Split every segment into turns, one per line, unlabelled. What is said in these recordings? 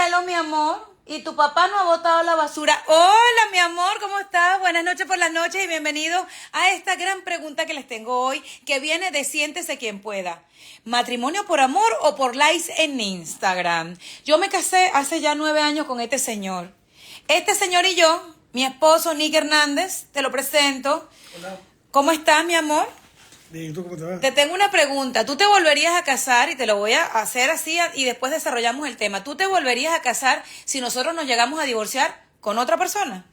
Hello, mi amor. ¿Y tu papá no ha botado la basura? Hola, mi amor, ¿cómo estás? Buenas noches por las noches y bienvenidos a esta gran pregunta que les tengo hoy, que viene de Siéntese quien pueda. ¿Matrimonio por amor o por likes en Instagram? Yo me casé hace ya 9 años con este señor. Este señor y yo, mi esposo Nick Hernández, te lo presento.
Hola.
¿Cómo estás, mi amor?
¿Y tú cómo te va?
Te tengo una pregunta. ¿Tú te volverías a casar? Y te lo voy a hacer así y después desarrollamos el tema. ¿Tú te volverías a casar si nosotros nos llegamos a divorciar con otra persona?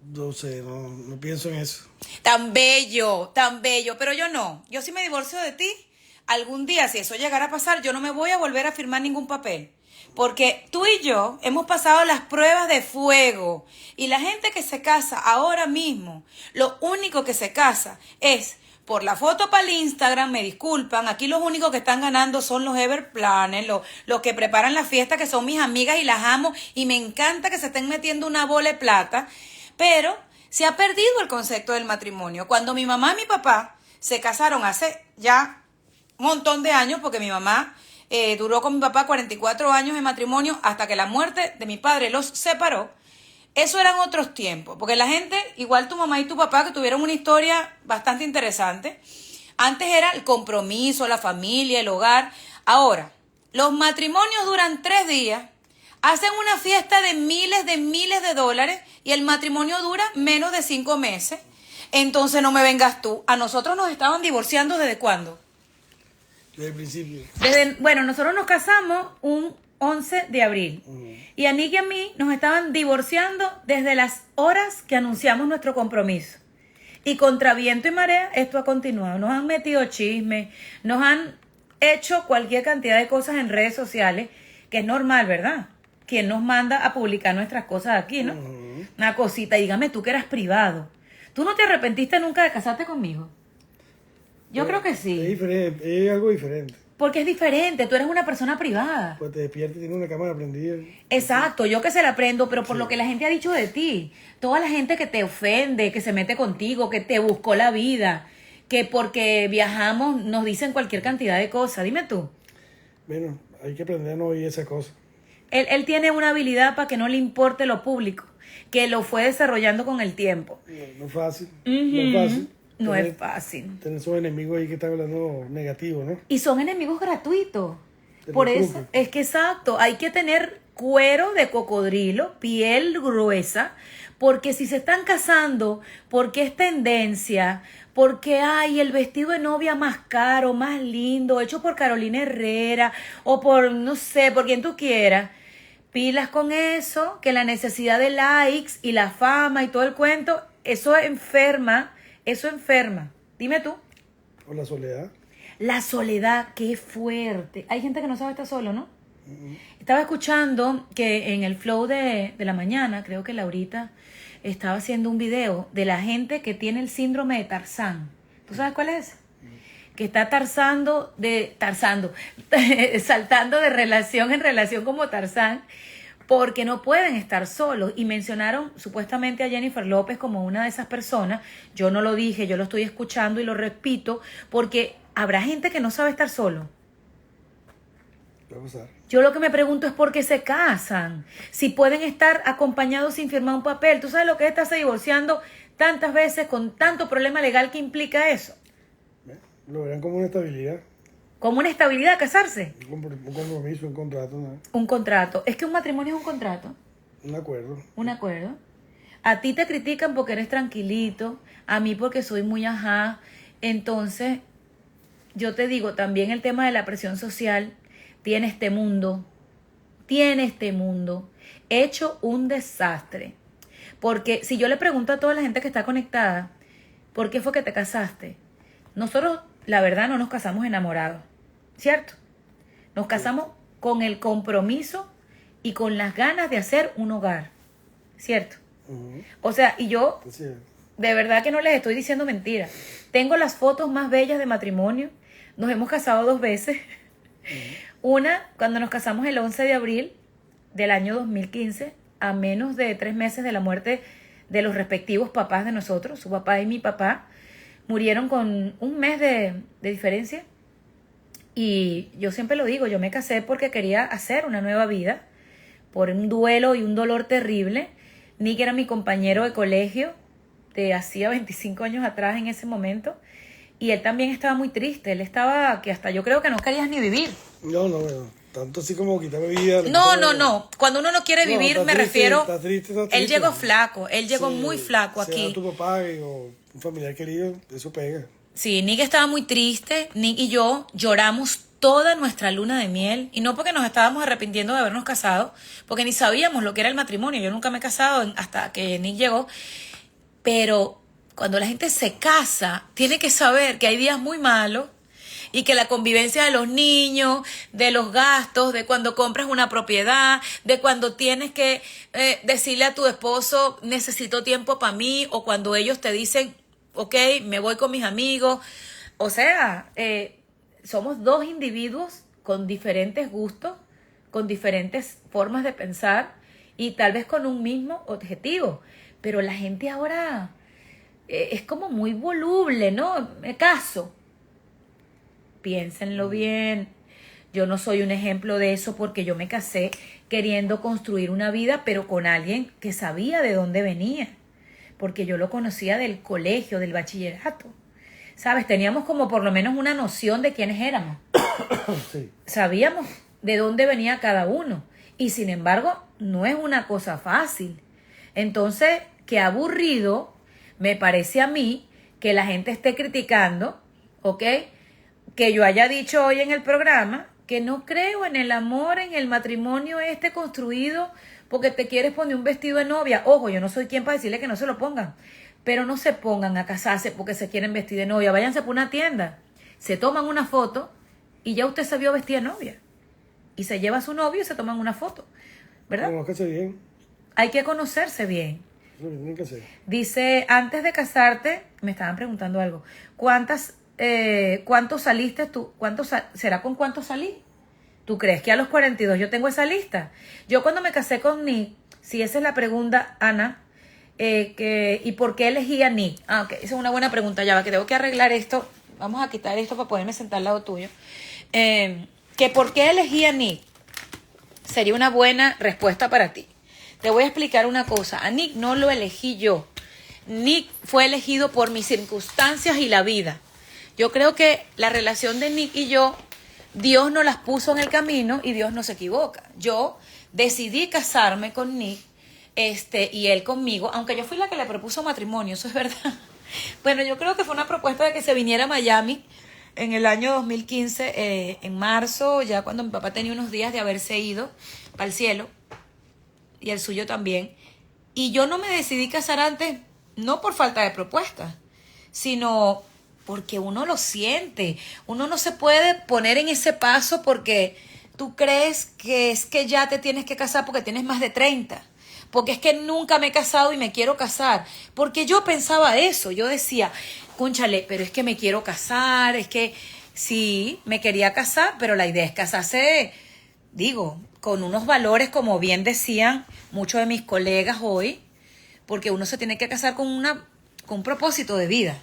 No sé, no pienso en eso.
Tan bello, pero yo no. Yo si me divorcio de ti, algún día, si eso llegara a pasar, yo no me voy a volver a firmar ningún papel. Porque tú y yo hemos pasado las pruebas de fuego. Y la gente que se casa ahora mismo, lo único que se casa es por la foto para el Instagram, me disculpan, aquí los únicos que están ganando son los Everplanners, los que preparan la fiesta, que son mis amigas y las amo, y me encanta que se estén metiendo una bola de plata, pero se ha perdido el concepto del matrimonio. Cuando mi mamá y mi papá se casaron hace ya un montón de años, porque mi mamá duró con mi papá 44 años de matrimonio hasta que la muerte de mi padre los separó. Eso eran otros tiempos, porque la gente, igual tu mamá y tu papá, que tuvieron una historia bastante interesante, antes era el compromiso, la familia, el hogar. Ahora, los matrimonios duran 3 días, hacen una fiesta de miles de dólares y el matrimonio dura menos de 5 meses. Entonces no me vengas tú. A nosotros nos estaban divorciando ¿desde cuándo?
Desde el principio.
Bueno, nosotros nos casamos un 11 de abril. Y a Nick y a mí nos estaban divorciando desde las horas que anunciamos nuestro compromiso. Y contra viento y marea esto ha continuado. Nos han metido chismes, nos han hecho cualquier cantidad de cosas en redes sociales, que es normal, ¿verdad? ¿Quién nos manda a publicar nuestras cosas aquí, no? Una cosita, dígame tú que eras privado. ¿Tú no te arrepentiste nunca de casarte conmigo? Yo creo que sí.
Es diferente, es algo diferente.
Porque es diferente, tú eres una persona privada.
Pues te despiertas y tienes una cámara prendida.
Exacto, yo que se la prendo, pero por lo que la gente ha dicho de ti, toda la gente que te ofende, que se mete contigo, que te buscó la vida, que porque viajamos nos dicen cualquier cantidad de cosas, dime tú.
Bueno, hay que aprender a no oír esas cosas.
Él tiene una habilidad para que no le importe lo público, que lo fue desarrollando con el tiempo.
No es fácil, no es fácil.
No es fácil.
Tener esos enemigos ahí que están hablando negativo, ¿no?
Y son enemigos gratuitos.
Te
Por
preocupa.
eso, es que exacto, hay que tener cuero de cocodrilo, piel gruesa, porque si se están casando, porque es tendencia, porque hay el vestido de novia más caro, más lindo, hecho por Carolina Herrera, o por, no sé, por quien tú quieras, pilas con eso, que la necesidad de likes y la fama y todo el cuento, eso enferma. Dime tú.
O la soledad.
La soledad, qué fuerte. Hay gente que no sabe estar solo, ¿no? Estaba escuchando que en el flow de la mañana, creo que Laurita estaba haciendo un video de la gente que tiene el síndrome de Tarzán. ¿Tú sabes cuál es? Que está saltando de relación en relación como Tarzán, porque no pueden estar solos. Y mencionaron supuestamente a Jennifer López como una de esas personas. Yo no lo dije, yo lo estoy escuchando y lo repito, porque habrá gente que no sabe estar solo.
¿Qué va a pasar?
Yo lo que me pregunto es por qué se casan. Si pueden estar acompañados sin firmar un papel. ¿Tú sabes lo que es estarse divorciando tantas veces con tanto problema legal que implica eso?
Lo verán como una estabilidad.
Como una estabilidad casarse.
Un compromiso, un contrato, ¿no?
Un contrato. Es que un matrimonio es un contrato.
Un acuerdo.
Un acuerdo. A ti te critican porque eres tranquilito, a mí porque soy muy ajá. Entonces, yo te digo, también el tema de la presión social tiene este mundo hecho un desastre. Porque si yo le pregunto a toda la gente que está conectada, ¿por qué fue que te casaste? Nosotros, la verdad, no nos casamos enamorados, ¿cierto? Nos casamos con el compromiso y con las ganas de hacer un hogar, ¿cierto? O sea, y yo, de verdad que no les estoy diciendo mentiras. Tengo las fotos más bellas de matrimonio. Nos hemos casado 2 veces. Una, cuando nos casamos el 11 de abril del año 2015, a menos de 3 meses de la muerte de los respectivos papás de nosotros, su papá y mi papá, murieron con 1 mes de diferencia. Y yo siempre lo digo, yo me casé porque quería hacer una nueva vida. por un duelo y un dolor terrible. Nick era mi compañero de colegio de hacía 25 años atrás en ese momento. Y él también estaba muy triste. Él estaba que hasta yo creo que no querías ni vivir.
No, bueno, tanto así como quitarme vida.
No. Cuando uno no quiere vivir,
está
me
triste,
refiero...
está triste, está
Él
triste.
llegó flaco, él llegó muy flaco
Sea
aquí.
tu papá o un familiar querido, eso pega.
Sí, Nick estaba muy triste. Nick y yo lloramos toda nuestra luna de miel. Y no porque nos estábamos arrepintiendo de habernos casado, porque ni sabíamos lo que era el matrimonio. Yo nunca me he casado hasta que Nick llegó. Pero cuando la gente se casa, tiene que saber que hay días muy malos y que la convivencia de los niños, de los gastos, de cuando compras una propiedad, de cuando tienes que decirle a tu esposo, necesito tiempo para mí, o cuando ellos te dicen, ok, me voy con mis amigos. O sea, somos dos individuos con diferentes gustos, con diferentes formas de pensar y tal vez con un mismo objetivo. Pero la gente ahora es como muy voluble, ¿no? Me caso. Piénsenlo bien. Yo no soy un ejemplo de eso porque yo me casé queriendo construir una vida, pero con alguien que sabía de dónde venía. Porque yo lo conocía del colegio, del bachillerato. ¿Sabes? Teníamos como por lo menos una noción de quiénes éramos.
Sí.
Sabíamos de dónde venía cada uno. Y sin embargo, no es una cosa fácil. Entonces, qué aburrido me parece a mí que la gente esté criticando, ¿ok? Que yo haya dicho hoy en el programa que no creo en el amor, en el matrimonio construido porque te quieres poner un vestido de novia. Ojo, yo no soy quien para decirle que no se lo pongan, pero no se pongan a casarse porque se quieren vestir de novia. Váyanse por una tienda, se toman una foto y ya usted se vio vestida de novia. Y se lleva a su novio y se toman una foto, ¿verdad?
Conózcase bien.
Hay que conocerse bien.
Eso es lo que tienen que hacer.
Dice, antes de casarte, me estaban preguntando algo. ¿Cuántos saliste tú? ¿Será con cuántos salí? ¿Tú crees que a los 42 yo tengo esa lista? Yo cuando me casé con Nick, si esa es la pregunta, Ana, ¿y por qué elegí a Nick? Ok, esa es una buena pregunta, ya va, que tengo que arreglar esto. Vamos a quitar esto para poderme sentar al lado tuyo. Que por qué elegí a Nick sería una buena respuesta para ti. Te voy a explicar una cosa. A Nick no lo elegí yo. Nick fue elegido por mis circunstancias y la vida. Yo creo que la relación de Nick y yo, Dios nos las puso en el camino y Dios no se equivoca. Yo decidí casarme con Nick, y él conmigo, aunque yo fui la que le propuso matrimonio, eso es verdad. Bueno, yo creo que fue una propuesta de que se viniera a Miami en el año 2015, en marzo, ya cuando mi papá tenía unos días de haberse ido para el cielo, y el suyo también. Y yo no me decidí casar antes, no por falta de propuestas, sino porque uno lo siente. Uno no se puede poner en ese paso porque tú crees que es que ya te tienes que casar porque tienes más de 30. Porque es que nunca me he casado y me quiero casar. Porque yo pensaba eso. Yo decía, cónchale, pero es que me quiero casar. Es que sí, me quería casar, pero la idea es casarse, digo, con unos valores, como bien decían muchos de mis colegas hoy, porque uno se tiene que casar con un propósito de vida,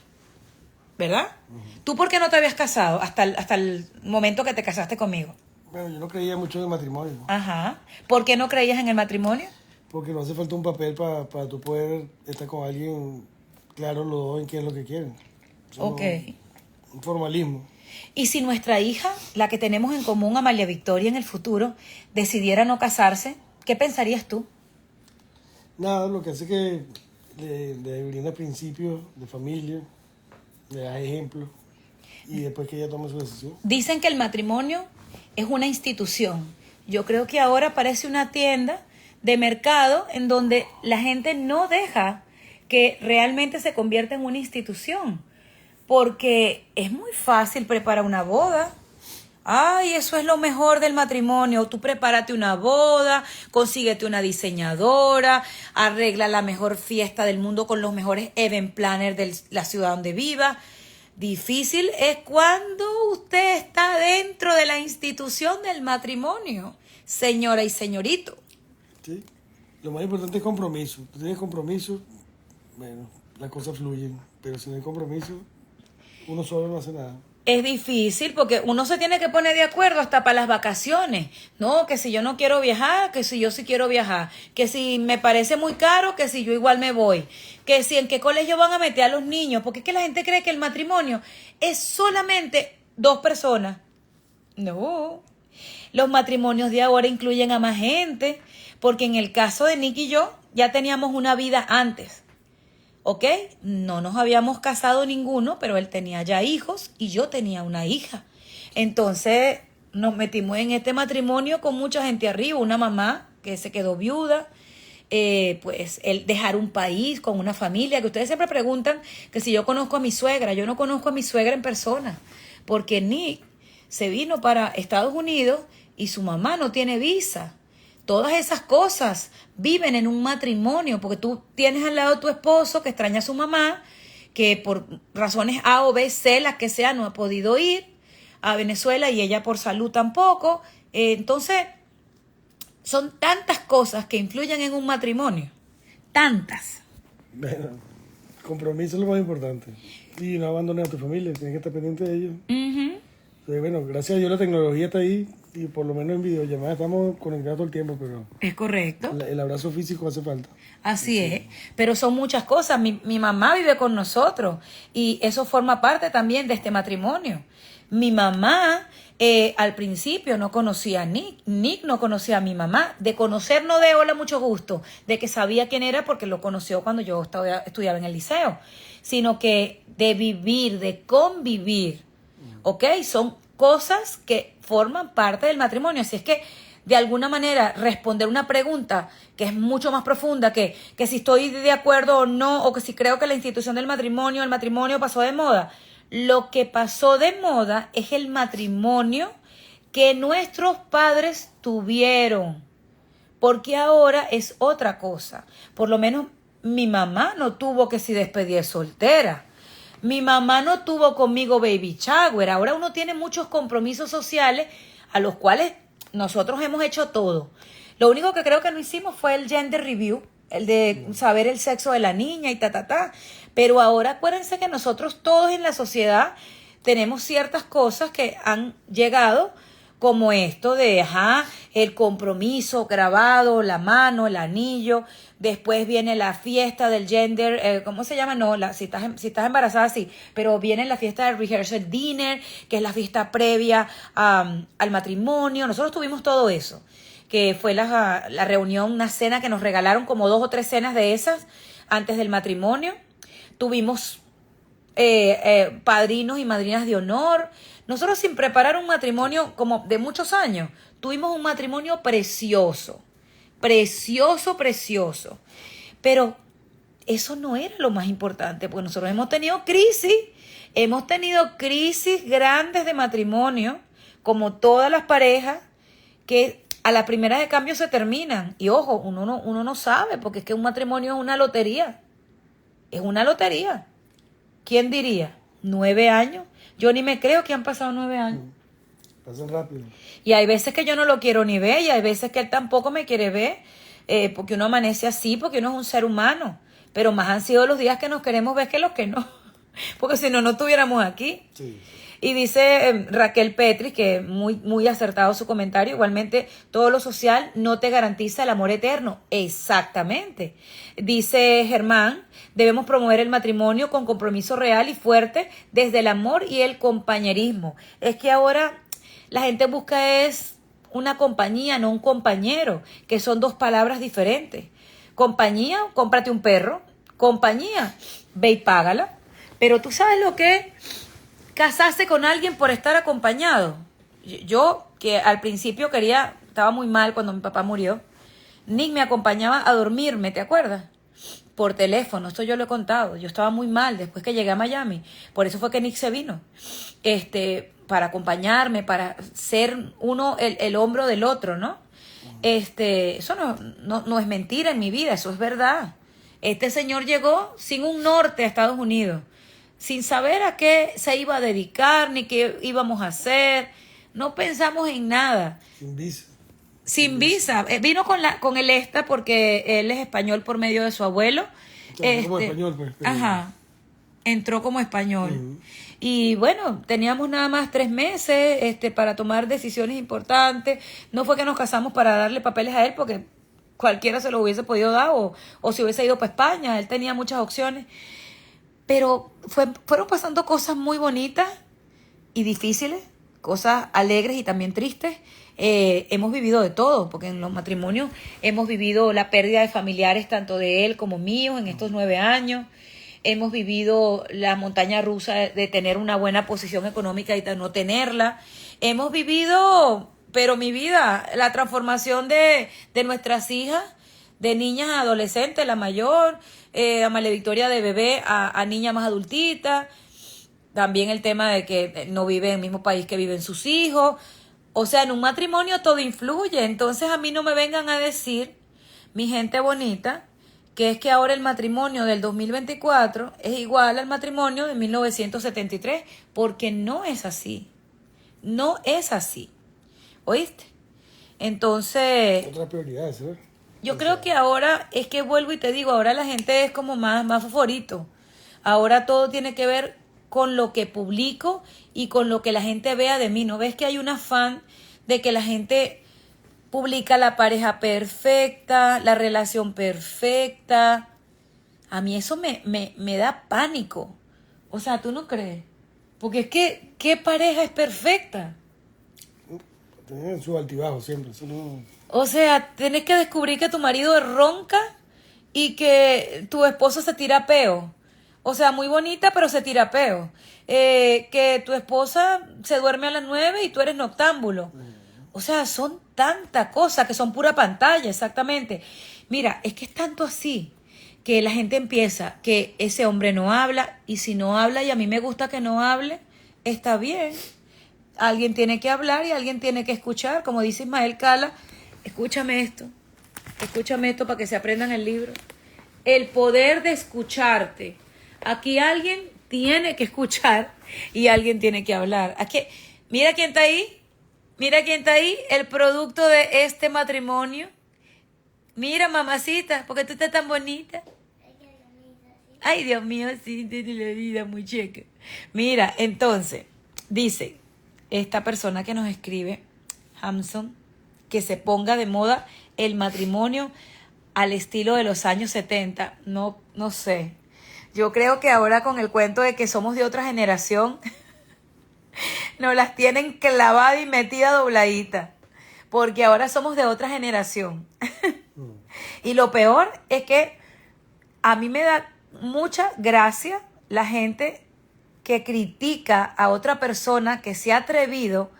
¿verdad? Uh-huh. ¿Tú por qué no te habías casado hasta el momento que te casaste conmigo?
Bueno, yo no creía mucho en el matrimonio.
Ajá. ¿Por qué no creías en el matrimonio?
Porque no hace falta un papel para tú poder estar con alguien claro los dos en qué es lo que quieren.
Ok.
Un formalismo.
Y si nuestra hija, la que tenemos en común, Amalia Victoria, en el futuro, decidiera no casarse, ¿qué pensarías tú?
Nada, lo que hace que le brinda principios de familia, le da ejemplos y después que ella tome su decisión.
Dicen que el matrimonio es una institución. Yo creo que ahora parece una tienda de mercado en donde la gente no deja que realmente se convierta en una institución. Porque es muy fácil preparar una boda. Ay, eso es lo mejor del matrimonio. Tú prepárate una boda, consíguete una diseñadora, arregla la mejor fiesta del mundo con los mejores event planners de la ciudad donde viva. Difícil es cuando usted está dentro de la institución del matrimonio, señora y señorito.
Sí, lo más importante es compromiso. Tú tienes compromiso, bueno, las cosas fluyen. Pero si no hay compromiso, uno solo no hace nada.
Es difícil porque uno se tiene que poner de acuerdo hasta para las vacaciones. No, que si yo no quiero viajar, que si yo sí quiero viajar. Que si me parece muy caro, que si yo igual me voy. Que si en qué colegio van a meter a los niños. Porque es que la gente cree que el matrimonio es solamente 2 personas. No. Los matrimonios de ahora incluyen a más gente. Porque en el caso de Nick y yo, ya teníamos una vida antes. ¿Ok? No nos habíamos casado ninguno, pero él tenía ya hijos y yo tenía una hija. Entonces nos metimos en este matrimonio con mucha gente arriba, una mamá que se quedó viuda, pues el dejar un país con una familia, que ustedes siempre preguntan que si yo conozco a mi suegra. Yo no conozco a mi suegra en persona, porque Nick se vino para Estados Unidos y su mamá no tiene visa. Todas esas cosas viven en un matrimonio, porque tú tienes al lado a tu esposo que extraña a su mamá, que por razones A o B, C, las que sea, no ha podido ir a Venezuela y ella por salud tampoco. Entonces, son tantas cosas que influyen en un matrimonio. Tantas.
Bueno, compromiso es lo más importante. Y no abandones a tu familia, tienes que estar pendiente de ellos. Entonces, bueno, gracias a Dios la tecnología está ahí y por lo menos en videollamada estamos conectados todo el tiempo, pero
Es correcto.
el abrazo físico hace falta.
Así es, pero son muchas cosas. Mi mamá vive con nosotros y eso forma parte también de este matrimonio. Mi mamá al principio no conocía a Nick, Nick no conocía a mi mamá. De conocer no de hola, mucho gusto, de que sabía quién era porque lo conoció cuando yo estudiaba en el liceo, sino que de vivir, de convivir, ¿ok? Son cosas que forman parte del matrimonio. Así es que, de alguna manera, responder una pregunta que es mucho más profunda que si estoy de acuerdo o no, o que si creo que la institución del matrimonio, el matrimonio pasó de moda. Lo que pasó de moda es el matrimonio que nuestros padres tuvieron, porque ahora es otra cosa. Por lo menos mi mamá no tuvo que si despedir soltera. Mi mamá no tuvo conmigo baby shower. Ahora uno tiene muchos compromisos sociales a los cuales nosotros hemos hecho todo. Lo único que creo que no hicimos fue el gender review, el de saber el sexo de la niña y ta. Pero ahora acuérdense que nosotros todos en la sociedad tenemos ciertas cosas que han llegado, como esto de, el compromiso grabado, la mano, el anillo. Después viene la fiesta del gender, ¿cómo se llama? No, si estás embarazada, sí. Pero viene la fiesta del rehearsal dinner, que es la fiesta previa al matrimonio. Nosotros tuvimos todo eso, que fue la reunión, una cena que nos regalaron, como 2 o 3 cenas de esas antes del matrimonio. Tuvimos padrinos y madrinas de honor. Nosotros, sin preparar un matrimonio como de muchos años, tuvimos un matrimonio precioso, precioso. Pero eso no era lo más importante, porque nosotros hemos tenido crisis grandes de matrimonio, como todas las parejas, que a la primera de cambio se terminan. Y ojo, uno no sabe, porque es que un matrimonio es una lotería. Es una lotería. ¿Quién diría? 9 años. Yo ni me creo que han pasado 9 años.
Pasan rápido.
Y hay veces que yo no lo quiero ni ver, y hay veces que él tampoco me quiere ver, porque uno amanece así, porque uno es un ser humano. Pero más han sido los días que nos queremos ver que los que no. Porque si no, no estuviéramos aquí.
Sí.
Y dice Raquel Petri, que muy acertado su comentario, igualmente, todo lo social no te garantiza el amor eterno. Exactamente. Dice Germán, debemos promover el matrimonio con compromiso real y fuerte desde el amor y el compañerismo. Es que ahora la gente busca es una compañía, no un compañero, que son 2 palabras diferentes. Compañía, cómprate un perro. Compañía, ve y págala. Pero tú sabes lo que es casarse con alguien por estar acompañado. Yo, que al principio estaba muy mal cuando mi papá murió, Nick me acompañaba a dormirme, ¿te acuerdas? Por teléfono, esto yo lo he contado. Yo estaba muy mal después que llegué a Miami. Por eso fue que Nick se vino. Para acompañarme, para ser uno el hombro del otro, ¿no? Eso no es mentira en mi vida, eso es verdad. Este señor llegó sin un norte a Estados Unidos, sin saber a qué se iba a dedicar, ni qué íbamos a hacer. No pensamos en nada. Sin visa. Vino con el ESTA porque él es español por medio de su abuelo.
O sea, como español, pues.
Entró como español. Y bueno, teníamos nada más 3 meses para tomar decisiones importantes. No fue que nos casamos para darle papeles a él, porque cualquiera se lo hubiese podido dar, o si hubiese ido para España. Él tenía muchas opciones. Pero fueron pasando cosas muy bonitas y difíciles, cosas alegres y también tristes. Hemos vivido de todo, porque en los matrimonios hemos vivido la pérdida de familiares, tanto de él como míos, en estos 9 años. Hemos vivido la montaña rusa de tener una buena posición económica y de no tenerla. Hemos vivido, pero mi vida, la transformación de nuestras hijas, de niñas a adolescentes, la mayor, a María Victoria de bebé a niña más adultita. También el tema de que no vive en el mismo país que viven sus hijos. O sea, en un matrimonio todo influye. Entonces a mí no me vengan a decir, mi gente bonita, que es que ahora el matrimonio del 2024 es igual al matrimonio de 1973, porque no es así. No es así. ¿Oíste? Entonces,
Otras prioridades, ¿eh?
yo creo que ahora, es que vuelvo y te digo, ahora la gente es como más favorito. Ahora todo tiene que ver con lo que publico y con lo que la gente vea de mí. ¿No ves que hay un afán de que la gente publica la pareja perfecta, la relación perfecta? A mí eso me da pánico. O sea, ¿tú no crees? Porque es que, ¿qué pareja es perfecta?
Tienen sus altibajos siempre. Eso no...
O sea, tienes que descubrir que tu marido es ronca y que tu esposo se tira peo. O sea, muy bonita, pero se tira peo. Que tu esposa se duerme a las 9 y tú eres noctámbulo. O sea, son tantas cosas que son pura pantalla, exactamente. Mira, es que es tanto así que la gente empieza que ese hombre no habla, y si no habla y a mí me gusta que no hable, está bien. Alguien tiene que hablar y alguien tiene que escuchar. Como dice Ismael Cala, escúchame esto para que se aprendan el libro. El poder de escucharte. Aquí alguien tiene que escuchar y alguien tiene que hablar. Aquí, mira quién está ahí. Mira quién está ahí, el producto de este matrimonio. Mira, mamacita, ¿por qué tú estás tan bonita? Ay, Dios mío, sí, tiene la vida muy checa. Mira, entonces, dice esta persona que nos escribe, Hamson, que se ponga de moda el matrimonio al estilo de los años 70. No sé. Yo creo que ahora con el cuento de que somos de otra generación, nos las tienen clavada y metida dobladita. Porque ahora somos de otra generación. Y lo peor es que a mí me da mucha gracia la gente que critica a otra persona que se ha atrevido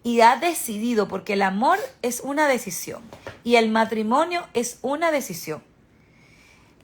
y ha decidido, porque el amor es una decisión y el matrimonio es una decisión.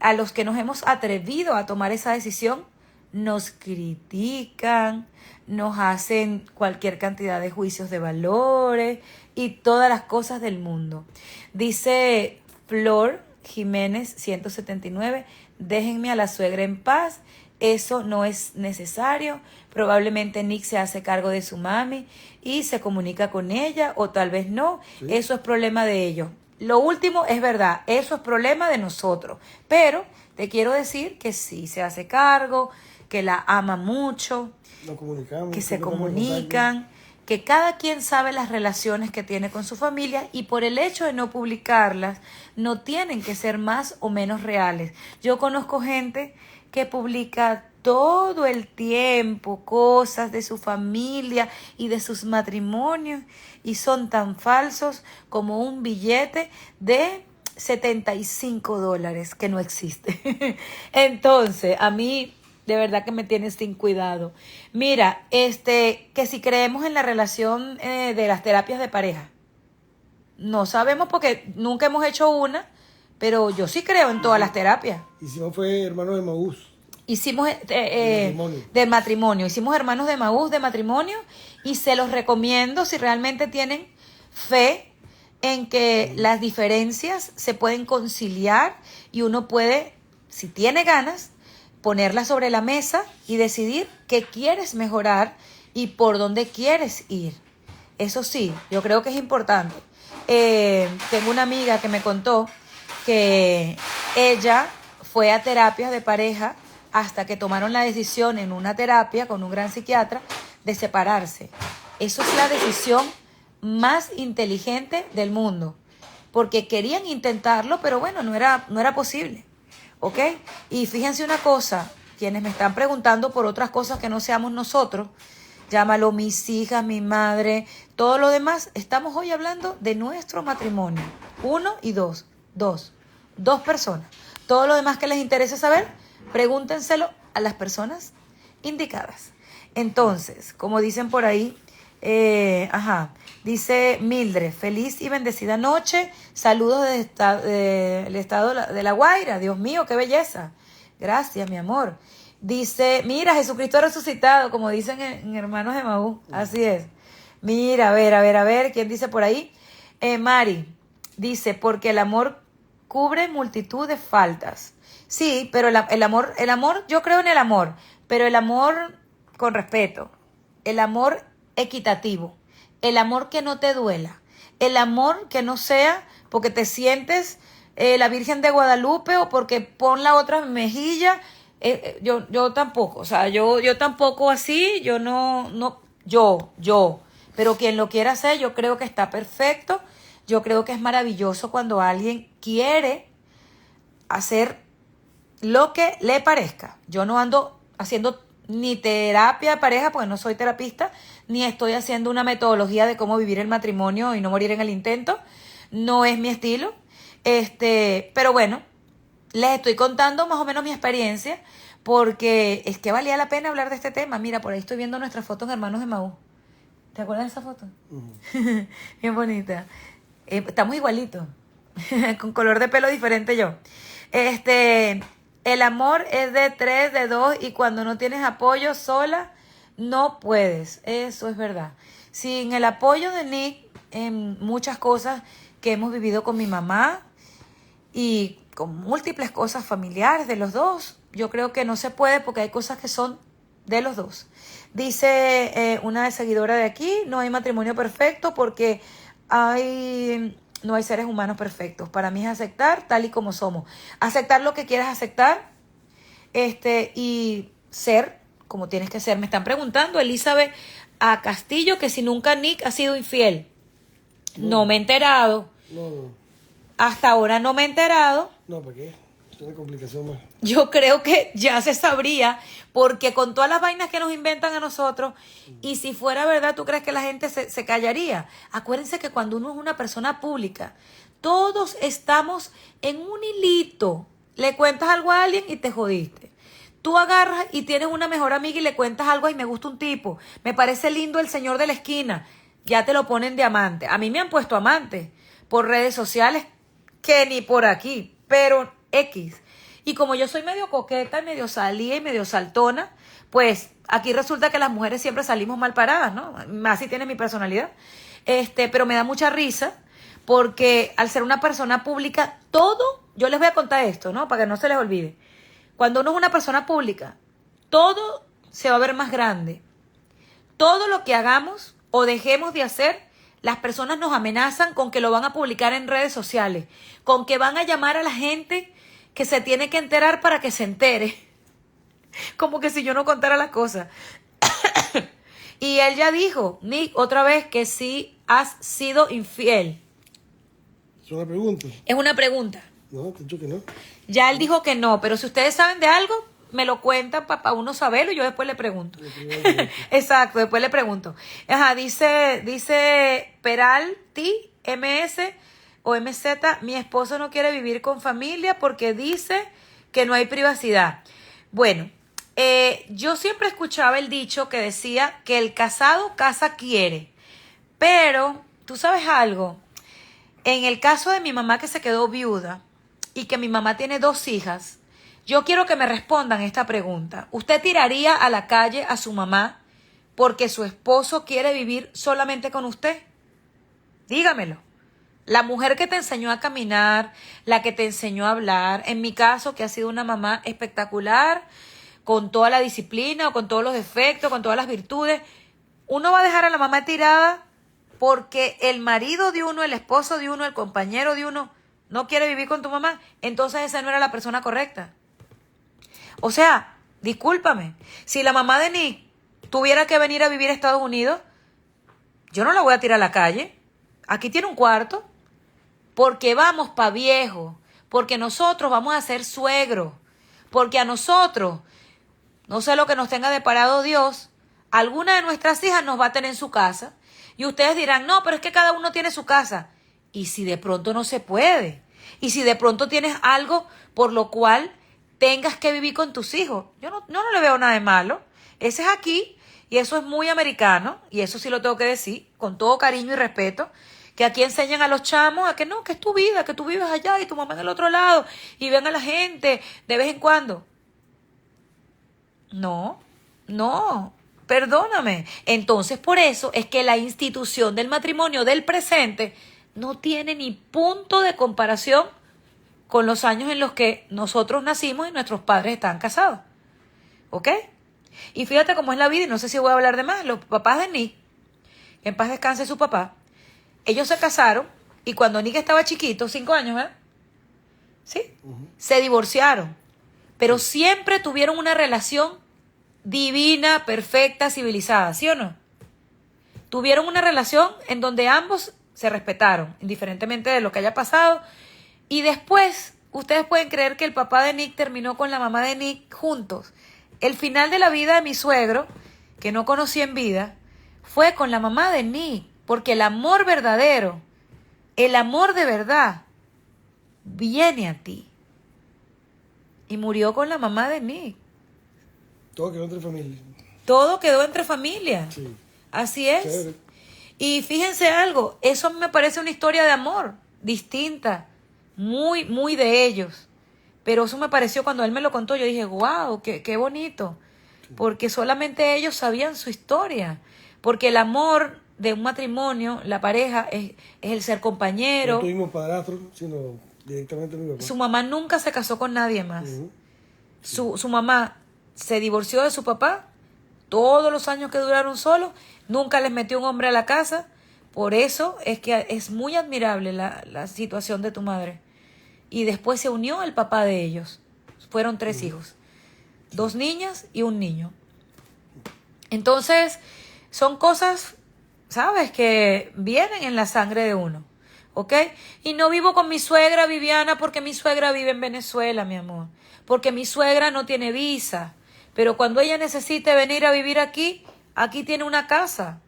A los que nos hemos atrevido a tomar esa decisión, nos critican, nos hacen cualquier cantidad de juicios de valores y todas las cosas del mundo. Dice Flor Jiménez 179, déjenme a la suegra en paz, eso no es necesario. Probablemente Nick se hace cargo de su mami y se comunica con ella, o tal vez no. Sí. Eso es problema de ellos. Lo último es verdad, eso es problema de nosotros. Pero te quiero decir que sí se hace cargo, que la ama mucho, que se comunican, que cada quien sabe las relaciones que tiene con su familia, y por el hecho de no publicarlas, no tienen que ser más o menos reales. Yo conozco gente que publica todo el tiempo cosas de su familia y de sus matrimonios, y son tan falsos como un billete de $75 que no existe. Entonces, a mí de verdad que me tiene sin cuidado. Mira, que si creemos en la relación de las terapias de pareja, no sabemos porque nunca hemos hecho una, pero yo sí creo en todas las terapias.
Hicimos fue hermanos de Maús.
Hicimos de matrimonio. Hicimos hermanos de Maús de matrimonio, y se los recomiendo si realmente tienen fe en que las diferencias se pueden conciliar y uno puede, si tiene ganas, ponerlas sobre la mesa y decidir qué quieres mejorar y por dónde quieres ir. Eso sí, yo creo que es importante. Tengo una amiga que me contó que ella fue a terapias de pareja hasta que tomaron la decisión en una terapia con un gran psiquiatra de separarse. Eso es la decisión más inteligente del mundo, porque querían intentarlo, pero bueno, no era posible, ¿ok? Y fíjense una cosa, quienes me están preguntando por otras cosas que no seamos nosotros, llámalo mis hijas, mi madre, todo lo demás, estamos hoy hablando de nuestro matrimonio, 1 y 2, dos personas. Todo lo demás que les interese saber, pregúntenselo a las personas indicadas. Entonces, como dicen por ahí, dice Mildred, feliz y bendecida noche, saludos del estado de La Guaira, Dios mío, qué belleza, gracias mi amor. Dice, mira, Jesucristo ha resucitado, como dicen en Hermanos de Maú, así es. Mira, a ver, ¿quién dice por ahí? Mari, dice, porque el amor cubre multitud de faltas. Sí, pero el amor, yo creo en el amor, pero el amor con respeto, el amor equitativo, el amor que no te duela, el amor que no sea porque te sientes la Virgen de Guadalupe o porque pon la otra mejilla. Yo tampoco, o sea, yo tampoco así, pero quien lo quiera hacer, yo creo que está perfecto, yo creo que es maravilloso cuando alguien quiere hacer lo que le parezca. Yo no ando haciendo ni terapia de pareja, porque no soy terapista, ni estoy haciendo una metodología de cómo vivir el matrimonio y no morir en el intento, no es mi estilo, pero bueno, les estoy contando más o menos mi experiencia, porque es que valía la pena hablar de este tema. Mira, por ahí estoy viendo nuestra foto en Hermanos de Maú. ¿Te acuerdas de esa foto? Bien bonita. Estamos igualitos, con color de pelo diferente yo. El amor es de 3, de 2, y cuando no tienes apoyo sola, no puedes. Eso es verdad. Sin el apoyo de Nick en muchas cosas que hemos vivido con mi mamá y con múltiples cosas familiares de los dos, yo creo que no se puede porque hay cosas que son de los dos. Dice una seguidora de aquí, no hay matrimonio perfecto porque no hay seres humanos perfectos. Para mí es aceptar tal y como somos. Aceptar lo que quieras aceptar y ser como tienes que ser. Me están preguntando, Elizabeth a Castillo, que si nunca Nick ha sido infiel. No me he enterado.
No.
Hasta ahora no me he enterado.
No, ¿para qué? Es una complicación más.
Yo creo que ya se sabría, porque con todas las vainas que nos inventan a nosotros, y si fuera verdad, ¿tú crees que la gente se callaría? Acuérdense que cuando uno es una persona pública, todos estamos en un hilito. Le cuentas algo a alguien y te jodiste. Tú agarras y tienes una mejor amiga y le cuentas algo y me gusta un tipo, me parece lindo el señor de la esquina, ya te lo ponen de amante. A mí me han puesto amante por redes sociales que ni por aquí, pero X. Y como yo soy medio coqueta, medio salida y medio saltona, pues aquí resulta que las mujeres siempre salimos mal paradas, ¿no? Así tiene mi personalidad. Pero me da mucha risa porque al ser una persona pública, yo les voy a contar esto, ¿no? Para que no se les olvide. Cuando uno es una persona pública, todo se va a ver más grande. Todo lo que hagamos o dejemos de hacer, las personas nos amenazan con que lo van a publicar en redes sociales, con que van a llamar a la gente que se tiene que enterar para que se entere. Como que si yo no contara las cosas. Y él ya dijo, Nick, otra vez que sí has sido infiel.
¿Es una pregunta?
Es una pregunta.
No, te he dicho que no.
Ya él dijo que no, pero si ustedes saben de algo, me lo cuentan para uno saberlo y yo después le pregunto. Exacto, después le pregunto. Ajá, dice Peralti, MS o MZ, mi esposo no quiere vivir con familia porque dice que no hay privacidad. Bueno, yo siempre escuchaba el dicho que decía que el casado casa quiere, pero tú sabes algo, en el caso de mi mamá que se quedó viuda y que mi mamá tiene 2 hijas, yo quiero que me respondan esta pregunta. ¿Usted tiraría a la calle a su mamá porque su esposo quiere vivir solamente con usted? Dígamelo. La mujer que te enseñó a caminar, la que te enseñó a hablar, en mi caso, que ha sido una mamá espectacular, con toda la disciplina, o con todos los defectos, con todas las virtudes, uno va a dejar a la mamá tirada porque el marido de uno, el esposo de uno, el compañero de uno, no quiere vivir con tu mamá. Entonces esa no era la persona correcta. O sea, Discúlpame. Si la mamá de Nick tuviera que venir a vivir a Estados Unidos, yo no la voy a tirar a la calle. Aquí tiene un cuarto. Porque vamos pa' viejo. Porque nosotros vamos a ser suegros. Porque a nosotros, no sé lo que nos tenga deparado Dios, alguna de nuestras hijas nos va a tener en su casa. Y ustedes dirán, no, pero es que cada uno tiene su casa. ¿Y si de pronto no se puede? ¿Y si de pronto tienes algo por lo cual tengas que vivir con tus hijos? Yo no le veo nada de malo. Ese es aquí y eso es muy americano. Y eso sí lo tengo que decir con todo cariño y respeto. Que aquí enseñan a los chamos a que no, que es tu vida, que tú vives allá y tu mamá en el otro lado. Y ven a la gente de vez en cuando. No. Perdóname. Entonces, por eso es que la institución del matrimonio del presente no tiene ni punto de comparación con los años en los que nosotros nacimos y nuestros padres estaban casados. ¿Ok? Y fíjate cómo es la vida, y no sé si voy a hablar de más. Los papás de Nick, que en paz descanse su papá, ellos se casaron y cuando Nick estaba chiquito, 5 años, ¿verdad? ¿Sí? Se divorciaron. Pero siempre tuvieron una relación divina, perfecta, civilizada, ¿sí o no? Tuvieron una relación en donde ambos se respetaron, indiferentemente de lo que haya pasado. Y después, ustedes pueden creer que el papá de Nick terminó con la mamá de Nick juntos. El final de la vida de mi suegro, que no conocí en vida, fue con la mamá de Nick. Porque el amor verdadero, el amor de verdad, viene a ti. Y murió con la mamá de Nick.
Todo quedó entre familia.
Todo quedó entre familia.
Sí.
Así es.
Chévere.
Y fíjense algo, eso me parece una historia de amor distinta, muy, muy de ellos. Pero eso me pareció cuando él me lo contó, yo dije, wow, qué bonito. Porque solamente ellos sabían su historia. Porque el amor de un matrimonio, la pareja, es el ser compañero.
No tuvimos padrastro, sino directamente mi papá.
Su mamá nunca se casó con nadie más. Su mamá se divorció de su papá todos los años que duraron solos, nunca les metió un hombre a la casa. Por eso es que es muy admirable la situación de tu madre. Y después se unió el papá de ellos. Fueron 3 hijos. 2 niñas y un niño. Entonces, son cosas, ¿sabes?, que vienen en la sangre de uno. ¿Ok? Y no vivo con mi suegra, Viviana, porque mi suegra vive en Venezuela, mi amor. Porque mi suegra no tiene visa. Pero cuando ella necesite venir a vivir aquí, aquí tiene una casa.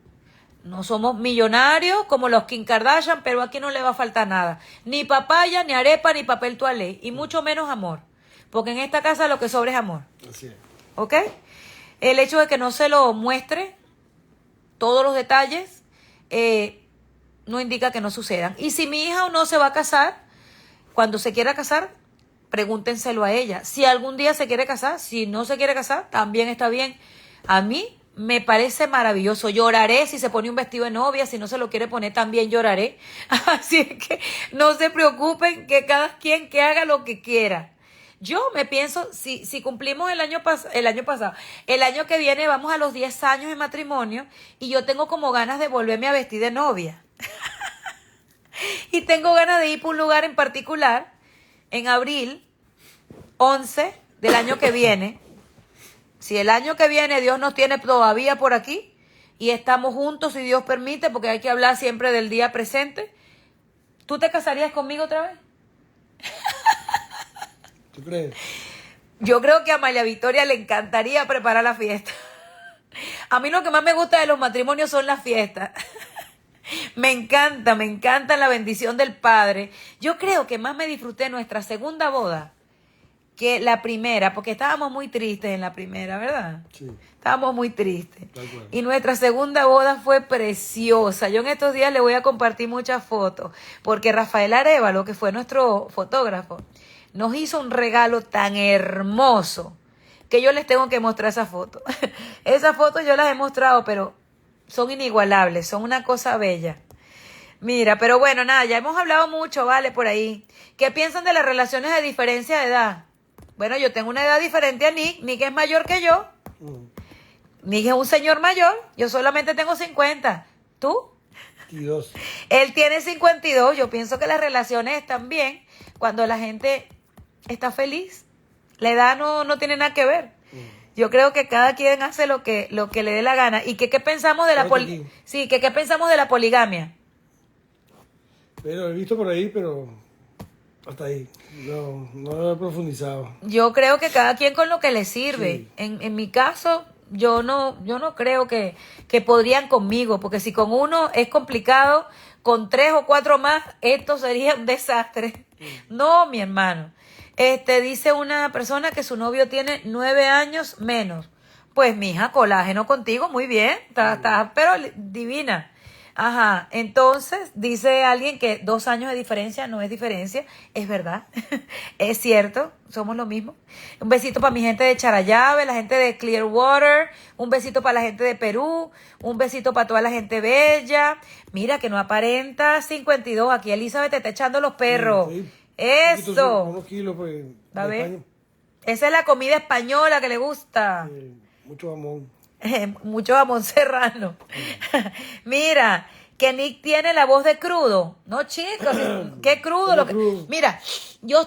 No somos millonarios como los Kim Kardashian, pero aquí no le va a faltar nada. Ni papaya, ni arepa, ni papel toalé. Y mucho menos amor. Porque en esta casa lo que sobra es amor.
Así es.
¿Ok? El hecho de que no se lo muestre todos los detalles no indica que no sucedan. Y si mi hija o no se va a casar, cuando se quiera casar, pregúntenselo a ella. Si algún día se quiere casar, si no se quiere casar, también está bien. A mí me parece maravilloso. Lloraré si se pone un vestido de novia, si no se lo quiere poner también lloraré. Así es que no se preocupen, que cada quien que haga lo que quiera. Yo me pienso, si cumplimos el año pasado, el año que viene vamos a los 10 años de matrimonio y yo tengo como ganas de volverme a vestir de novia. Y tengo ganas de ir por un lugar en particular en abril 11 del año que viene. Si el año que viene Dios nos tiene todavía por aquí y estamos juntos, si Dios permite, porque hay que hablar siempre del día presente, ¿tú te casarías conmigo otra vez?
¿Tú crees?
Yo creo que a María Victoria le encantaría preparar la fiesta. A mí lo que más me gusta de los matrimonios son las fiestas. Me encanta la bendición del Padre. Yo creo que más me disfruté nuestra segunda boda que la primera, porque estábamos muy tristes en la primera, ¿verdad?
Sí.
Estábamos muy tristes.
Tal cual.
Y nuestra segunda boda fue preciosa. Yo en estos días le voy a compartir muchas fotos, porque Rafael Arévalo, que fue nuestro fotógrafo, nos hizo un regalo tan hermoso que yo les tengo que mostrar esa foto. Esas fotos yo las he mostrado, pero son inigualables, son una cosa bella. Mira, pero bueno, nada, ya hemos hablado mucho, vale, por ahí. ¿Qué piensan de las relaciones de diferencia de edad? Bueno, yo tengo una edad diferente a Nick. Nick es mayor que yo. Nick es un señor mayor. Yo solamente tengo 50. ¿Tú?
52.
Él tiene 52. Yo pienso que las relaciones están bien cuando la gente está feliz. La edad no tiene nada que ver. Yo creo que cada quien hace lo que le dé la gana. ¿Y qué pensamos de la sí, qué pensamos de la poligamia?
Pero he visto por ahí, pero hasta ahí. No lo he profundizado.
Yo creo que cada quien con lo que le sirve.
Sí.
En mi caso, yo no creo que podrían conmigo, porque si con uno es complicado, con 3 o 4 más, esto sería un desastre. No, mi hermano. Dice una persona que su novio tiene 9 años menos. Pues, mija, colágeno contigo, muy bien. Estás pero divina. Ajá, entonces dice alguien que 2 años de diferencia no es diferencia, es verdad, es cierto, somos lo mismo. Un besito para mi gente de Charallave, la gente de Clearwater, un besito para la gente de Perú, un besito para toda la gente bella. Mira que no aparenta 52, aquí Elizabeth te está echando los perros.
Sí.
Eso.
Unos kilos, pues.
A ver, esa es la comida española que le gusta.
Mucho jamón.
Mucho jamón serrano. Mira, que Nick tiene la voz de crudo. No, chicos, qué crudo. Mira, yo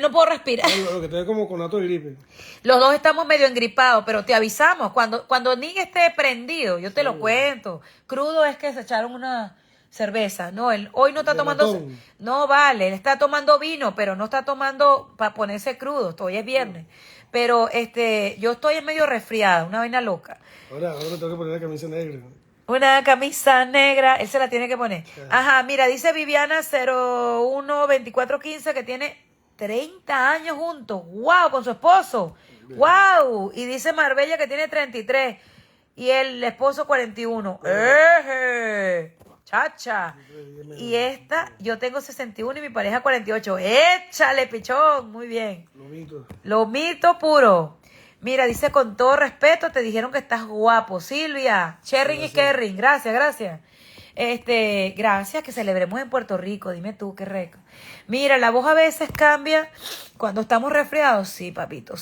no puedo respirar.
Lo que te ve como conato de gripe.
Los dos estamos medio engripados, pero te avisamos. Cuando Nick esté prendido, yo te lo cuento. Crudo es que se echaron una cerveza. No, él hoy no está tomando. No, vale, él está tomando vino, pero no está tomando para ponerse crudo. Hoy es viernes. Pero yo estoy en medio resfriada, una vaina loca.
Ahora me tengo que poner la camisa negra.
Una camisa negra, él se la tiene que poner. Ajá, mira, dice Viviana 012415 que tiene 30 años juntos. ¡Wow! Con su esposo. ¡Wow! Y dice Marbella que tiene 33 y el esposo 41. ¡Eje! Chacha. Y yo tengo 61 y mi pareja 48. ¡Échale, pichón! Muy bien. Lo mito puro. Mira, dice con todo respeto, te dijeron que estás guapo, Silvia. Sherry y Kerry. Gracias. Gracias, que celebremos en Puerto Rico. Dime tú, qué rico. Mira, la voz a veces cambia cuando estamos resfriados. Sí, papito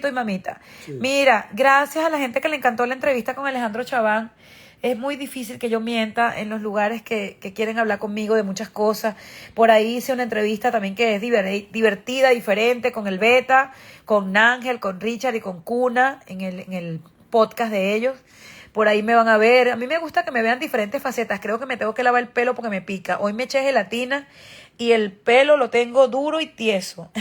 y mamita. Sí. Mira, gracias a la gente que le encantó la entrevista con Alejandro Chaván. Es muy difícil que yo mienta en los lugares que quieren hablar conmigo de muchas cosas. Por ahí hice una entrevista también que es divertida, diferente, con el Beta, con Ángel, con Richard y con Cuna en el podcast de ellos. Por ahí me van a ver. A mí me gusta que me vean diferentes facetas. Creo que me tengo que lavar el pelo porque me pica. Hoy me eché gelatina y el pelo lo tengo duro y tieso.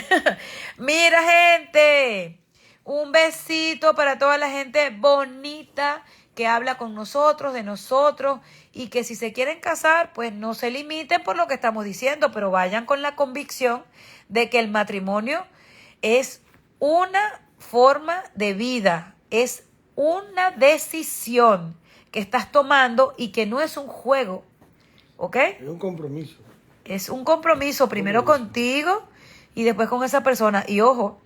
Mira, gente, un besito para toda la gente bonita que habla con nosotros, de nosotros, y que si se quieren casar, pues no se limiten por lo que estamos diciendo, pero vayan con la convicción de que el matrimonio es una forma de vida, es una decisión que estás tomando y que no es un juego, ¿ok?
Es un compromiso.
Es un compromiso, primero contigo y después con esa persona. Y ojo,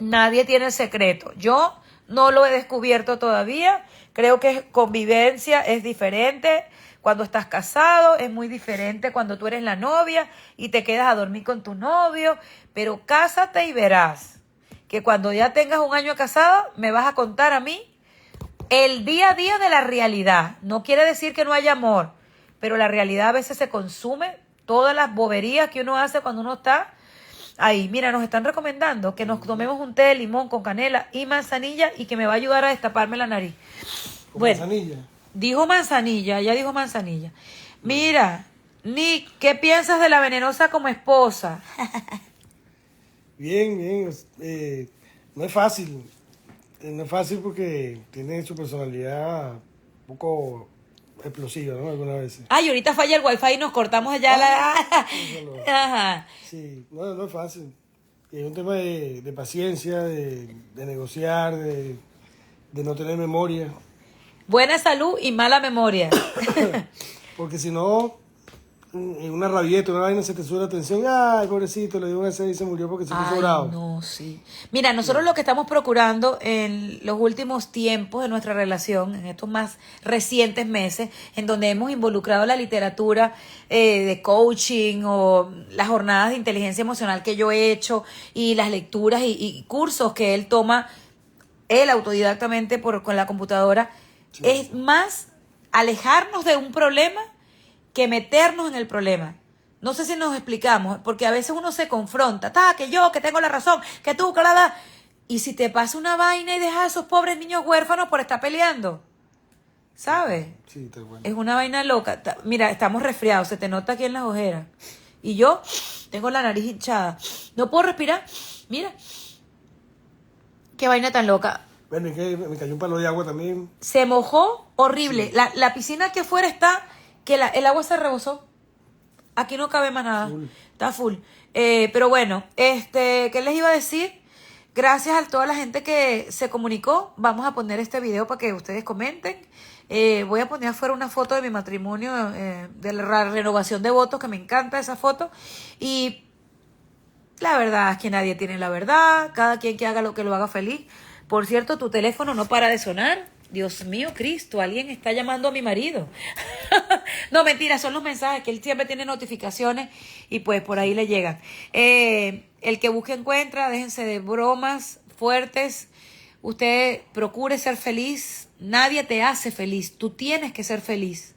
nadie tiene el secreto. Yo no lo he descubierto todavía. Creo que convivencia es diferente cuando estás casado, es muy diferente cuando tú eres la novia y te quedas a dormir con tu novio, pero cásate y verás que cuando ya tengas 1 año casado me vas a contar a mí el día a día de la realidad. No quiere decir que no haya amor, pero la realidad a veces se consume todas las boberías que uno hace cuando uno está ahí. Mira, nos están recomendando que nos tomemos un té de limón con canela y manzanilla y que me va a ayudar a destaparme la nariz. Bueno,
manzanilla.
Dijo manzanilla. Mira, Nick, ¿qué piensas de la venenosa como esposa?
Bien. No es fácil. No es fácil porque tiene su personalidad un poco explosiva, ¿no? Algunas veces.
Ay, ahorita falla el wifi y nos cortamos allá Ajá.
Sí, no es fácil. Es un tema de paciencia, de negociar, de no tener memoria.
Buena salud y mala memoria.
Porque si no, en una rabieta, una vaina se te sube la tensión. Ay, pobrecito, le dio una sed y se murió porque se puso bravo.
No, sí. Mira, nosotros lo que estamos procurando en los últimos tiempos de nuestra relación, en estos más recientes meses, en donde hemos involucrado la literatura de coaching o las jornadas de inteligencia emocional que yo he hecho y las lecturas y cursos que él toma, él autodidactamente con la computadora, sí. Es más alejarnos de un problema que meternos en el problema. No sé si nos explicamos, porque a veces uno se confronta, que yo, que tengo la razón, que tú, Y si te pasa una vaina y dejas a esos pobres niños huérfanos por estar peleando, ¿sabes?
Sí, está bueno.
Es una vaina loca. Mira, estamos resfriados, se te nota aquí en las ojeras. Y yo tengo la nariz hinchada. No puedo respirar. Mira. Qué vaina tan loca.
Bueno, es que me cayó un palo de agua también.
Se mojó horrible.
Sí.
La piscina que afuera está, que el agua se rebosó. Aquí no cabe más nada.
Full.
Está full. Pero bueno, ¿qué les iba a decir? Gracias a toda la gente que se comunicó. Vamos a poner este video para que ustedes comenten. Voy a poner afuera una foto de mi matrimonio, de la renovación de votos, que me encanta esa foto. Y la verdad es que nadie tiene la verdad. Cada quien que haga lo que lo haga feliz. Por cierto, tu teléfono no para de sonar. Dios mío, Cristo, alguien está llamando a mi marido. No, mentira, son los mensajes que él siempre tiene notificaciones y pues por ahí le llegan. El que busque encuentra, déjense de bromas fuertes. Usted procure ser feliz. Nadie te hace feliz. Tú tienes que ser feliz.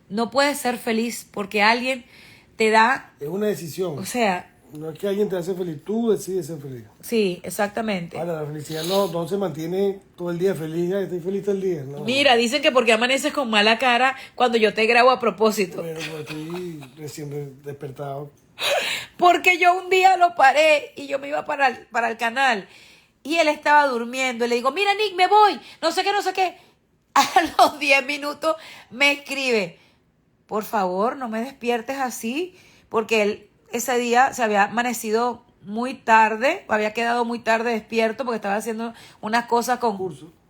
No puedes ser feliz porque alguien te da...
Es una decisión.
O sea...
No es que alguien te hace feliz, tú decides ser feliz.
Sí, exactamente.
Ahora, la felicidad no se mantiene todo el día feliz, ya estoy feliz todo el día. No.
Mira, dicen que porque amaneces con mala cara cuando yo te grabo a propósito.
Pero pues, estoy recién despertado.
Porque yo un día lo paré y yo me iba para el canal y él estaba durmiendo. Y le digo, mira Nick, me voy, no sé qué, no sé qué. A los 10 minutos me escribe, por favor, no me despiertes así, porque él ese día se había amanecido muy tarde, había quedado muy tarde despierto porque estaba haciendo unas cosas con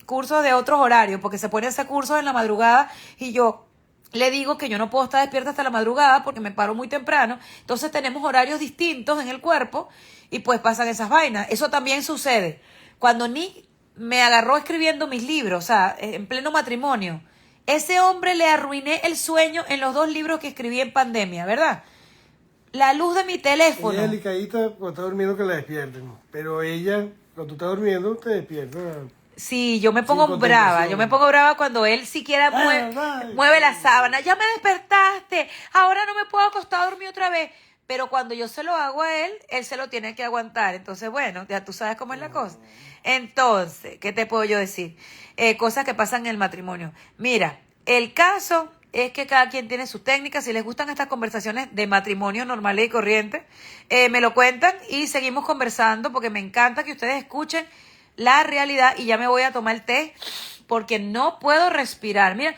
cursos de otros horarios, porque se pone a hacer cursos en la madrugada y yo le digo que yo no puedo estar despierta hasta la madrugada porque me paro muy temprano. Entonces tenemos horarios distintos en el cuerpo y pues pasan esas vainas. Eso también sucede. Cuando Nick me agarró escribiendo mis libros, o sea, en pleno matrimonio, ese hombre le arruiné el sueño en los 2 libros que escribí en pandemia, ¿verdad? La luz de mi teléfono.
Ella es delicadita cuando está durmiendo que la despierten. Pero ella, cuando tú estás durmiendo, te despierta.
Sí, yo me pongo brava. Yo me pongo brava cuando él siquiera mueve la sábana. Ya me despertaste. Ahora no me puedo acostar a dormir otra vez. Pero cuando yo se lo hago a él se lo tiene que aguantar. Entonces, bueno, ya tú sabes cómo es la cosa. Entonces, ¿qué te puedo yo decir? Cosas que pasan en el matrimonio. Mira, el caso es que cada quien tiene sus técnicas. Si les gustan estas conversaciones de matrimonio normales y corrientes, me lo cuentan y seguimos conversando porque me encanta que ustedes escuchen la realidad. Y ya me voy a tomar el té porque no puedo respirar. Mira,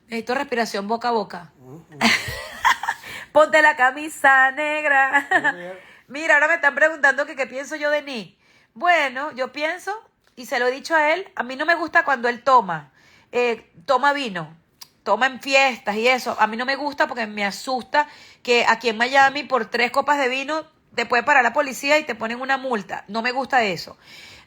necesito respiración boca a boca. Ponte la camisa negra. Mira, ahora me están preguntando que qué pienso yo de Nick. Bueno, yo pienso, y se lo he dicho a él, a mí no me gusta cuando él toma vino, toma en fiestas y eso. A mí no me gusta porque me asusta que aquí en Miami por 3 copas de vino te puede parar la policía y te ponen una multa. No me gusta eso.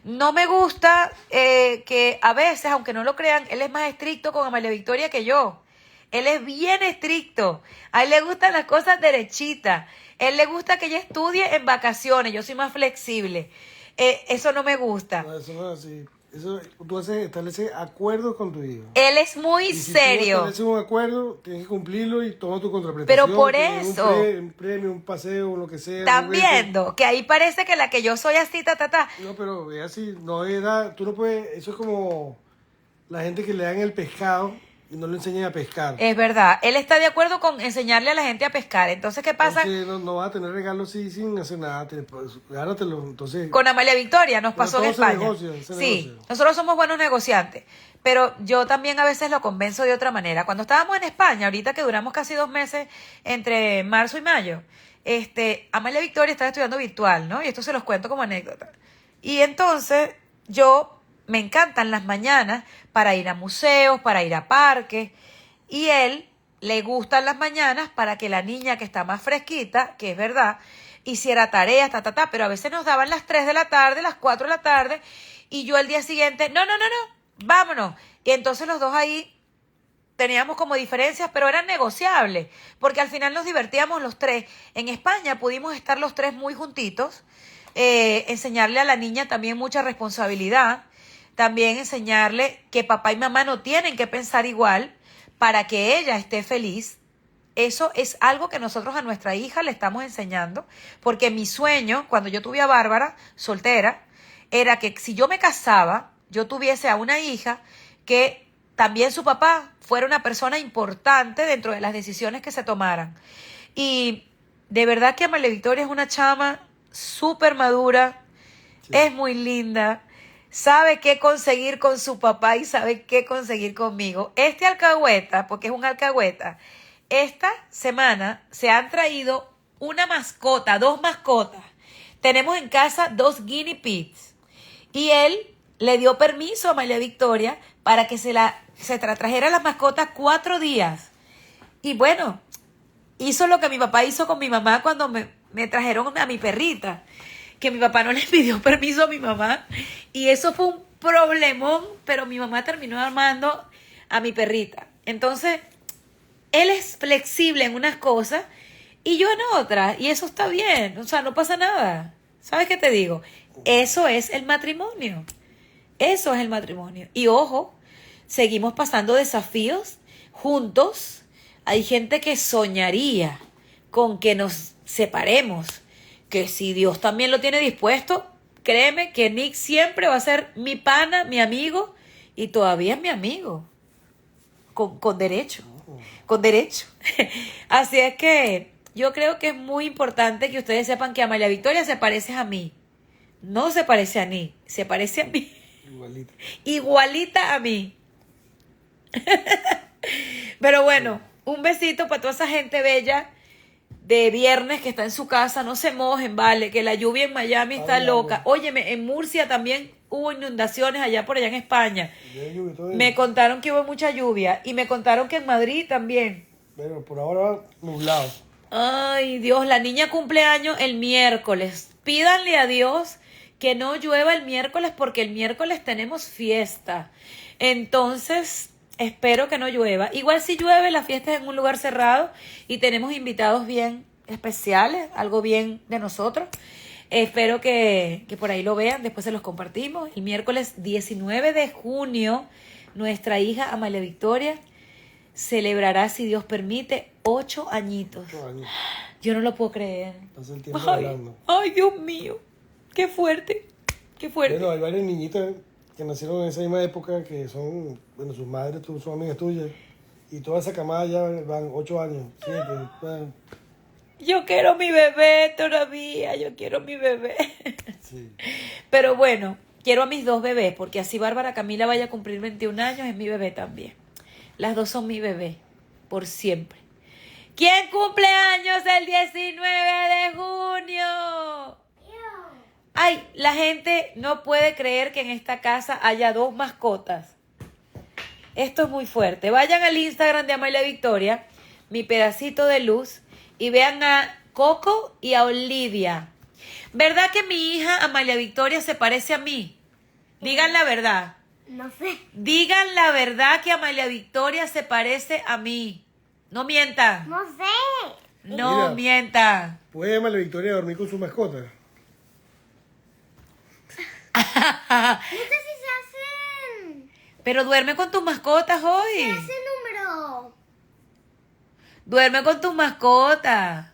No me gusta que a veces, aunque no lo crean, él es más estricto con Amalia Victoria que yo. Él es bien estricto. A él le gustan las cosas derechitas. Él le gusta que ella estudie en vacaciones. Yo soy más flexible. Eso no me gusta.
No, eso no es así. Eso, tú estableces acuerdos con tu hijo.
Él es muy
y si
serio.
tú estableces un acuerdo, tienes que cumplirlo y toma tu contraprestación.
Pero por eso.
Un premio, un paseo, lo que sea.
Están viendo que ahí parece que la que yo soy así,
No, pero es así. No era, tú no puedes. Eso es como la gente que le dan el pescado y no le enseñan a pescar.
Es verdad. Él está de acuerdo con enseñarle a la gente a pescar. Entonces, ¿qué pasa?
Entonces, no vas a tener regalos sin hacer nada. Gánatelo. Entonces,
con Amalia Victoria nos pasó en España.
Se
negocia. Nosotros somos buenos negociantes. Pero yo también a veces lo convenzo de otra manera. Cuando estábamos en España, ahorita que duramos casi 2 meses entre marzo y mayo, Amalia Victoria estaba estudiando virtual, ¿no? Y esto se los cuento como anécdota. Y entonces me encantan las mañanas para ir a museos, para ir a parques. Y él le gustan las mañanas para que la niña que está más fresquita, que es verdad, hiciera tareas, pero a veces nos daban las 3 de la tarde, las 4 de la tarde, y yo al día siguiente, no, vámonos. Y entonces los dos ahí teníamos como diferencias, pero eran negociables, porque al final nos divertíamos los 3. En España pudimos estar los 3 muy juntitos, enseñarle a la niña también mucha responsabilidad, también enseñarle que papá y mamá no tienen que pensar igual para que ella esté feliz. Eso es algo que nosotros a nuestra hija le estamos enseñando, porque mi sueño, cuando yo tuve a Bárbara, soltera,
era que si yo me casaba, yo tuviese a una hija que también su papá fuera una persona importante dentro de las decisiones que se tomaran. Y de verdad que Amalia Victoria es una chama súper madura, es muy linda, sabe qué conseguir con su papá y sabe qué conseguir conmigo. Este alcahueta, porque es un alcahueta, esta semana se han traído una mascota, 2 mascotas. Tenemos en casa 2 guinea pigs. Y él le dio permiso a Amalia Victoria para que se trajera las mascotas 4 días. Y bueno, hizo lo que mi papá hizo con mi mamá cuando me trajeron a mi perrita, que mi papá no le pidió permiso a mi mamá. Y eso fue un problemón, pero mi mamá terminó armando a mi perrita. Entonces, él es flexible en unas cosas y yo en otras. Y eso está bien, o sea, no pasa nada. ¿Sabes qué te digo? Eso es el matrimonio. Eso es el matrimonio. Y ojo, seguimos pasando desafíos juntos. Hay gente que soñaría con que nos separemos. Que si Dios también lo tiene dispuesto, créeme que Nick siempre va a ser mi pana, mi amigo. Y todavía es mi amigo. Con derecho. Con derecho. Así es que yo creo que es muy importante que ustedes sepan que Amalia Victoria se parece a mí. No se parece a Nick, se parece a mí.
Igualita.
Igualita a mí. Pero bueno, un besito para toda esa gente bella de viernes que está en su casa. No se mojen, vale, que la lluvia en Miami está loca. Óyeme, en Murcia también hubo inundaciones allá en España. Me contaron que hubo mucha lluvia y me contaron que en Madrid también.
Pero por ahora nublado.
Ay, Dios, la niña cumpleaños el miércoles. Pídanle a Dios que no llueva el miércoles porque el miércoles tenemos fiesta. Entonces, espero que no llueva. Igual si llueve, la fiesta es en un lugar cerrado y tenemos invitados bien especiales, algo bien de nosotros. Espero que por ahí lo vean, después se los compartimos. El miércoles 19 de junio, nuestra hija Amalia Victoria celebrará, si Dios permite, 8 añitos.
8 años.
Yo no lo puedo creer.
Pasa el tiempo hablando.
Ay, Dios mío. Qué fuerte. Qué fuerte.
Bueno, hay varias niñitas que nacieron en esa misma época que son, bueno, sus madres son amigas tuyas. Y toda esa camada ya van 8 años, 7. Bueno.
Yo quiero mi bebé todavía. Yo quiero mi bebé.
Sí.
Pero bueno, quiero a mis 2 bebés, porque así Bárbara Camila vaya a cumplir 21 años, es mi bebé también. Las 2 son mi bebé, por siempre. ¿Quién cumple años el 19 de junio? Ay, la gente no puede creer que en esta casa haya 2 mascotas. Esto es muy fuerte. Vayan al Instagram de Amalia Victoria, mi pedacito de luz, y vean a Coco y a Olivia. ¿Verdad que mi hija Amalia Victoria se parece a mí? Digan la verdad.
No sé.
Digan la verdad que Amalia Victoria se parece a mí. No mientan.
No sé.
No
Mira.
mientan.
¿Puede Amalia Victoria dormir con su mascota?
No sé si se hacen.
Pero duerme con tus mascotas
Se
hoy.
hace número.
Duerme con tus mascotas.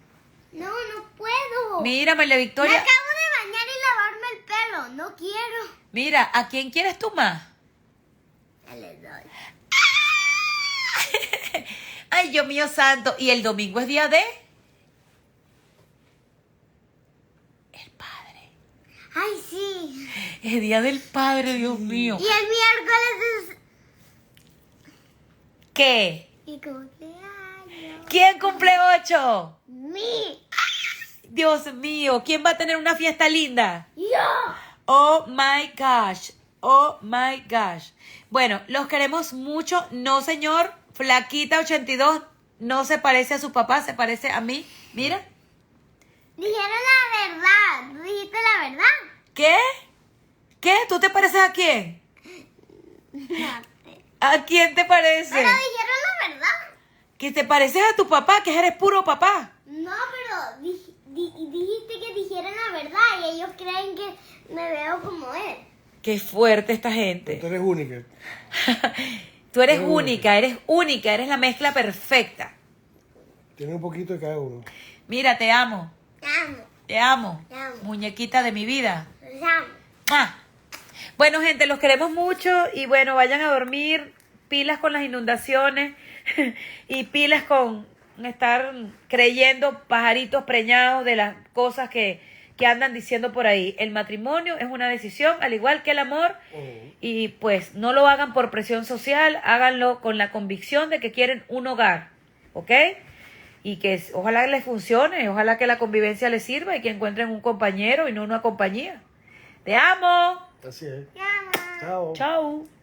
No, no puedo.
Mira, Amalia
Me
Victoria.
acabo de bañar y lavarme el pelo. No quiero.
Mira, ¿a quién quieres tú más?
Ya le doy.
Ay, Dios mío santo. ¿Y el domingo es día de? El padre.
Ay, sí.
Es día del padre, Dios mío.
Y el miércoles es
¿Qué?
mi cumpleaños.
¿Quién cumple 8?
Mi.
Dios mío, ¿quién va a tener una fiesta linda?
Yo.
Oh my gosh, oh my gosh. Bueno, los queremos mucho. No, señor, Flaquita 82 no se parece a su papá, se parece a mí. Mira.
Dijeron la verdad. Dijiste la verdad.
¿Qué? ¿Qué? ¿Tú te pareces a quién?
No sé.
¿A quién te parece?
Pero dijeron la verdad.
Que te pareces a tu papá, que eres puro papá.
No, pero dijiste que dijeran la verdad y ellos creen que me veo como él.
Qué fuerte esta gente.
Tú eres única.
Tú eres única, eres la mezcla perfecta.
Tiene un poquito de cada uno.
Mira, te amo,
Te amo.
te amo.
Te amo.
Muñequita de mi vida.
Te amo.
¡Ah! Bueno, gente, los queremos mucho y bueno, vayan a dormir, pilas con las inundaciones y pilas con estar creyendo pajaritos preñados de las cosas que andan diciendo por ahí. El matrimonio es una decisión, al igual que el amor, y pues no lo hagan por presión social, háganlo con la convicción de que quieren un hogar, ¿ok? Y que ojalá les funcione, ojalá que la convivencia les sirva y que encuentren un compañero y no una compañía. ¡Te amo!
Así es.
Ya, mamá.
Chao.
Chao.